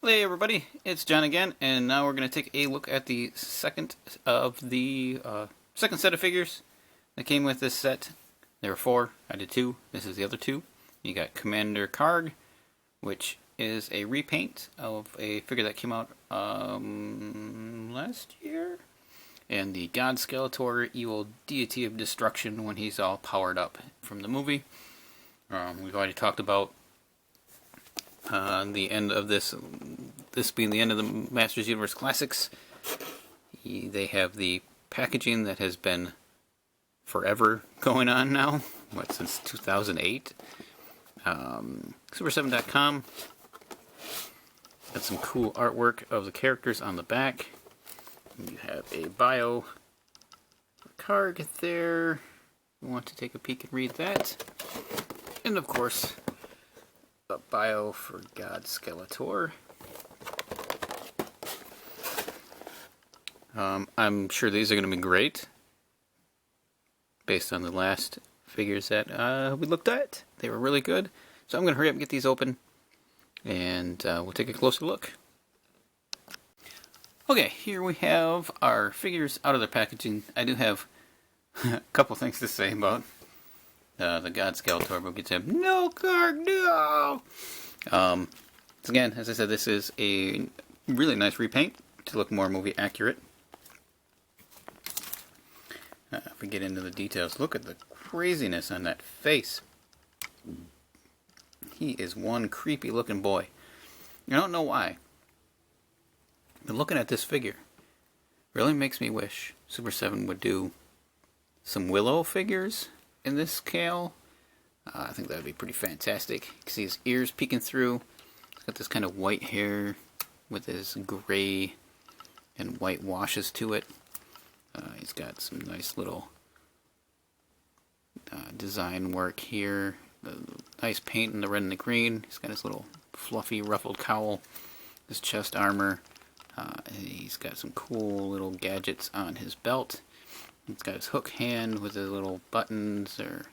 Hey everybody, it's John again, and now we're going to take a look at the second set of figures that came with this set. There were 4, I did 2, this is the other 2. You got Commander KARG, which is a repaint of a figure that came out last year, and the God Skeletor, evil deity of destruction when he's all powered up from the movie. We've already talked about the end of this being the end of the Masters Universe Classics. They have the packaging that has been forever going on now, since 2008. SUPER7.com. Got some cool artwork of the characters on the back. You have a bio for KARG there. You want to take a peek and read that. And of course, a bio for God Skeletor. I'm sure these are going to be great, based on the last figures that we looked at. They were really good. So I'm going to hurry up and get these open, and we'll take a closer look. Okay, here we have our figures out of their packaging. I do have a couple things to say about the God Skeletor, but we'll get to him. No, KARG, no! Again, as I said, this is a really nice repaint to look more movie accurate. If we get into the details, look at the craziness on that face. He is one creepy looking boy. I don't know why, but looking at this figure really makes me wish Super7 would do some Willow figures in this scale. I think that would be pretty fantastic. You can see his ears peeking through. He's got this kind of white hair with his gray and white washes to it. He's got some nice little design work here. Nice paint in the red and the green. He's got his little fluffy ruffled cowl, his chest armor. He's got some cool little gadgets on his belt. He's got his hook hand with his little buttons or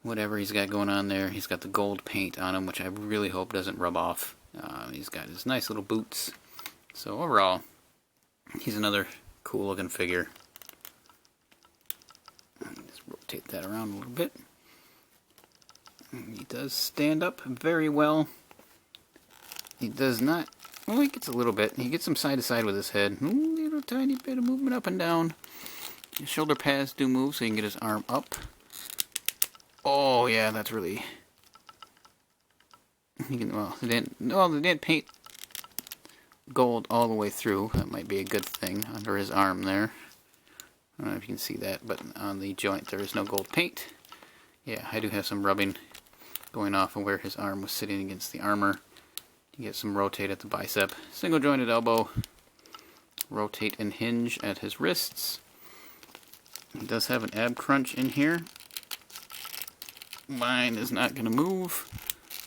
whatever he's got going on there. He's got the gold paint on him, which I really hope doesn't rub off. He's got his nice little boots. So overall, he's another cool looking figure. Just rotate that around a little bit. He does stand up very well. He does not. Well, he gets a little bit. He gets some side to side with his head. Little tiny bit of movement up and down. His shoulder pads do move, so he can get his arm up. Oh yeah, that's really. They didn't paint gold all the way through. That might be a good thing under his arm there. I don't know if you can see that, but on the joint there is no gold paint. Yeah, I do have some rubbing going off of where his arm was sitting against the armor. You get some rotate at the bicep. Single jointed elbow. Rotate and hinge at his wrists. He does have an ab crunch in here. Mine is not going to move.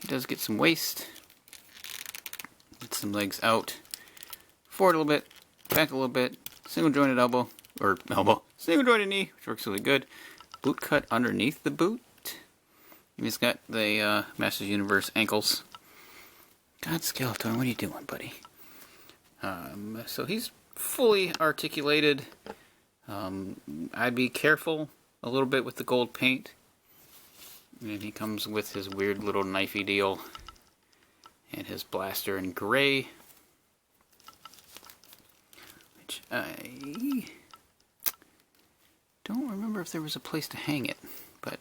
He does get some waist. Get some legs out. Forward a little bit. Back a little bit. Single jointed elbow. Single jointed knee, which works really good. Boot cut underneath the boot. He's got the Masters Universe ankles. God Skeletor, what are you doing, buddy? So he's fully articulated. I'd be careful a little bit with the gold paint. And he comes with his weird little knifey deal. And his blaster in gray. Which I don't remember if there was a place to hang it. But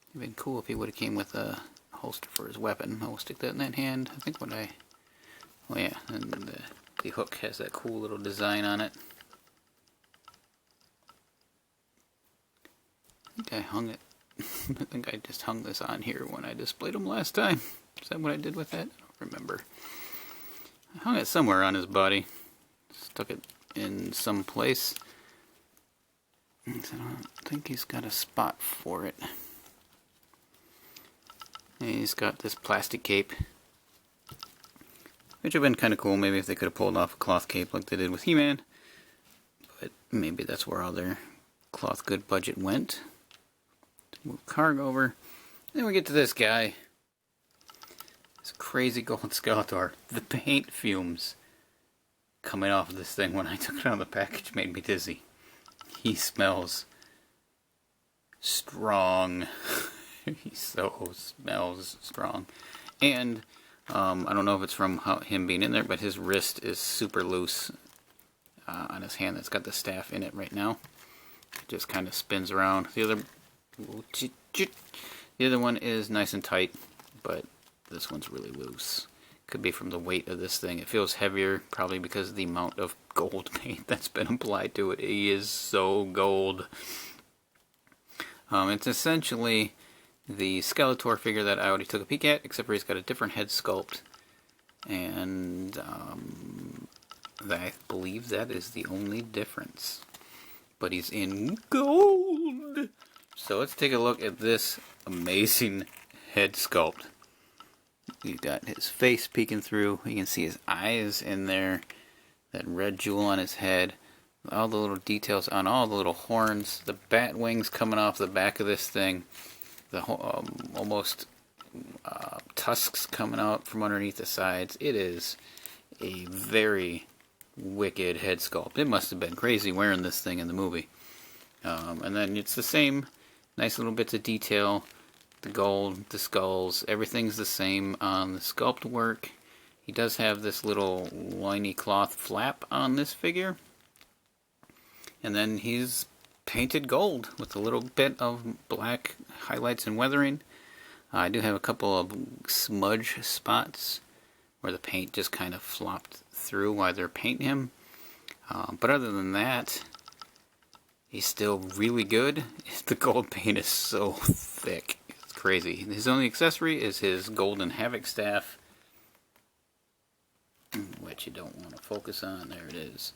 it'd been cool if he would have came with a holster for his weapon. I'll stick that in that hand. I think when I... Oh yeah, and the hook has that cool little design on it. I think I hung it. I think I just hung this on here when I displayed him last time. Is that what I did with that? I don't remember. I hung it somewhere on his body. Stuck it in some place. I don't think he's got a spot for it. And he's got this plastic cape, which would have been kind of cool. Maybe if they could have pulled off a cloth cape like they did with He-Man. But maybe that's where all their cloth good budget went. Move KARG over. Then we get to this guy. This crazy gold Skeletor. The paint fumes coming off of this thing when I took it out of the package made me dizzy. He smells strong. He so smells strong. And I don't know if it's from him being in there, but his wrist is super loose on his hand that's got the staff in it right now. It just kind of spins around. The other one is nice and tight, but this one's really loose. Could be from the weight of this thing. It feels heavier, probably because of the amount of gold paint that's been applied to it. He is so gold. It's essentially the Skeletor figure that I already took a peek at, except for he's got a different head sculpt. And I believe that is the only difference. But he's in gold! So let's take a look at this amazing head sculpt. You've got his face peeking through. You can see his eyes in there. That red jewel on his head. All the little details on all the little horns. The bat wings coming off the back of this thing. The almost tusks coming out from underneath the sides. It is a very wicked head sculpt. It must have been crazy wearing this thing in the movie. And then it's the same nice little bits of detail. The gold, the skulls, everything's the same on the sculpt work. He does have this little loiny cloth flap on this figure. And then he's painted gold with a little bit of black highlights and weathering. I do have a couple of smudge spots where the paint just kind of flopped through while they're painting him. But other than that, he's still really good. The gold paint is so thick. It's crazy. His only accessory is his golden Havoc staff, which you don't want to focus on. There it is.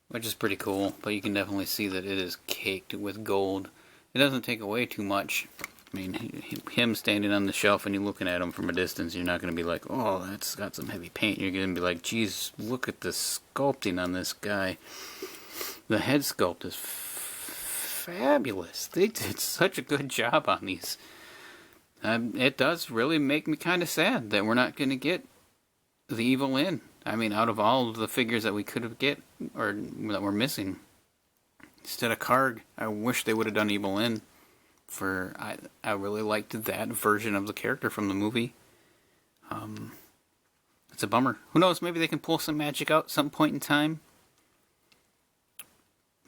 Which is pretty cool, but you can definitely see that it is caked with gold. It doesn't take away too much. I mean, him standing on the shelf and you looking at him from a distance, you're not going to be like, oh, that's got some heavy paint. You're going to be like, geez, look at the sculpting on this guy. The head sculpt is fabulous. They did such a good job on these. It does really make me kind of sad that we're not going to get the Evil In. I mean, out of all of the figures that we could have get, or that we're missing, instead of KARG, I wish they would have done Evil In. I really liked that version of the character from the movie. It's a bummer. Who knows, maybe they can pull some magic out some point in time.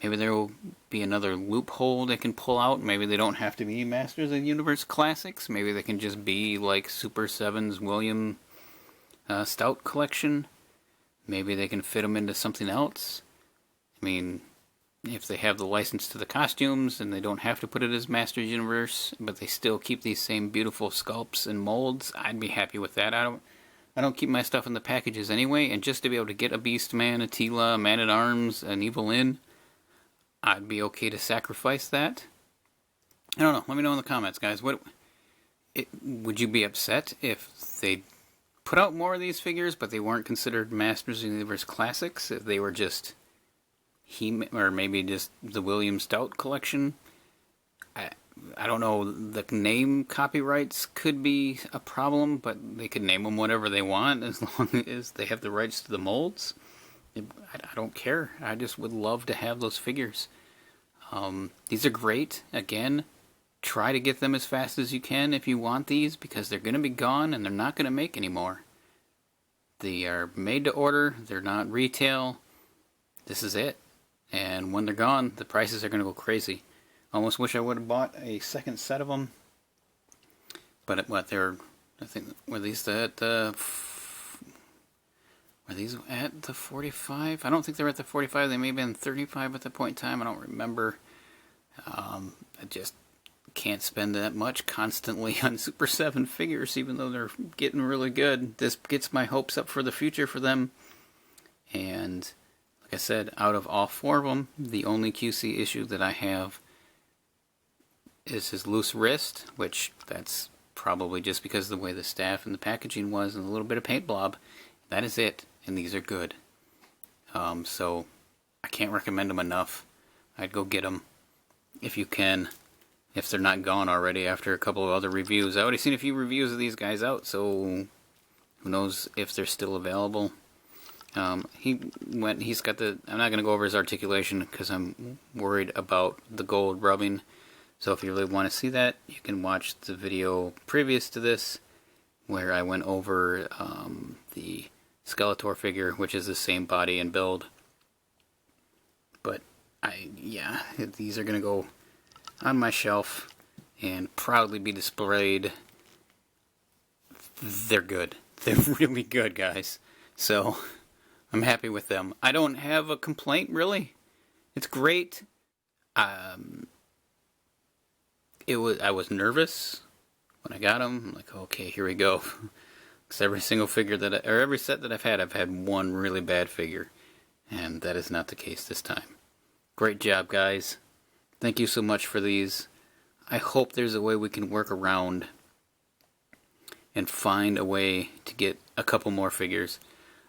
Maybe there will be another loophole they can pull out. Maybe they don't have to be Masters of the Universe classics. Maybe they can just be like SUPER7's William Stout collection. Maybe they can fit them into something else. I mean, if they have the license to the costumes and they don't have to put it as Masters Universe, but they still keep these same beautiful sculpts and molds, I'd be happy with that. I don't keep my stuff in the packages anyway, and just to be able to get a Beastman, a Tila, a Man-at-Arms, an Evil In, I'd be okay to sacrifice that. I don't know. Let me know in the comments, guys. Would you be upset if they put out more of these figures, but they weren't considered Masters of the Universe classics? If they were just or maybe just the William Stout collection? I don't know. The name copyrights could be a problem, but they could name them whatever they want as long as they have the rights to the molds. I don't care. I just would love to have those figures. These are great. Again, try to get them as fast as you can if you want these, because they're going to be gone and they're not going to make any more. They are made to order. They're not retail. This is it. And when they're gone, the prices are going to go crazy. Almost wish I would have bought a second set of them. But I think, were these at the 45? I don't think they were at the 45. They may have been 35 at the point in time. I don't remember. I just can't spend that much constantly on SUPER7 figures, even though they're getting really good. This gets my hopes up for the future for them. And like I said, out of all four of them, the only QC issue that I have is his loose wrist, which that's probably just because of the way the staff and the packaging was and a little bit of paint blob. That is it, and these are good. So I can't recommend them enough. I'd go get them if you can, if they're not gone already after a couple of other reviews. I already seen a few reviews of these guys out, so Who knows if they're still available. He's got the, I'm not going to go over his articulation because I'm worried about the gold rubbing. So if you really want to see that, you can watch the video previous to this where I went over the Skeletor figure, which is the same body and build. But yeah, these are going to go on my shelf and proudly be displayed. They're good. They're really good, guys. So I'm happy with them. I don't have a complaint, really. It's great. I was nervous when I got them. I'm like, okay, here we go. Because every single figure or every set that I've had one really bad figure, and that is not the case this time. Great job, guys. Thank you so much for these. I hope there's a way we can work around and find a way to get a couple more figures.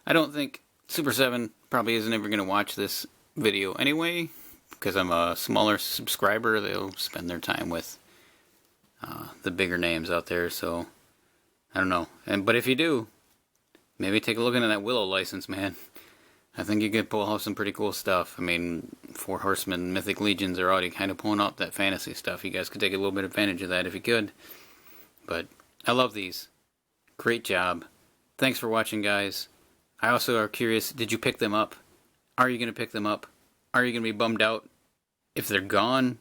I don't think Super7 probably isn't ever going to watch this video anyway, because I'm a smaller subscriber. They'll spend their time with the bigger names out there, so I don't know. But if you do, maybe take a look into that Willow license, man. I think you could pull off some pretty cool stuff. I mean, Four Horsemen, Mythic Legions are already kind of pulling out that fantasy stuff. You guys could take a little bit of advantage of that if you could. But I love these. Great job. Thanks for watching, guys. I also are curious, did you pick them up? Are you going to pick them up? Are you going to be bummed out if they're gone?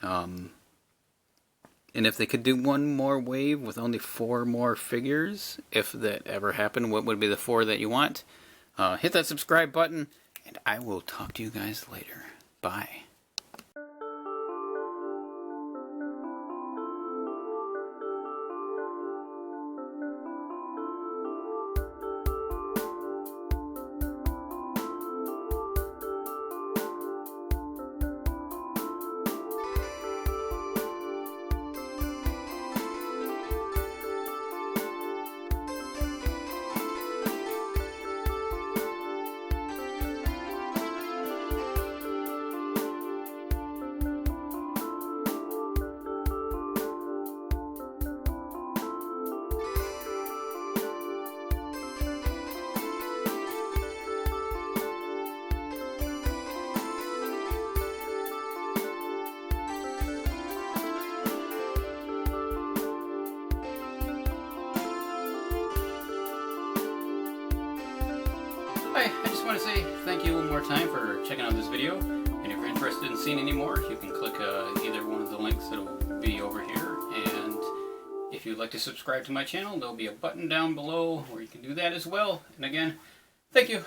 And if they could do one more wave with only 4 more figures, if that ever happened, what would be the 4 that you want? Hit that subscribe button, and I will talk to you guys later. Bye. Hi, I just want to say thank you one more time for checking out this video, and if you're interested in seeing any more, you can click either one of the links that'll be over here, and if you'd like to subscribe to my channel, there'll be a button down below where you can do that as well. And again, thank you.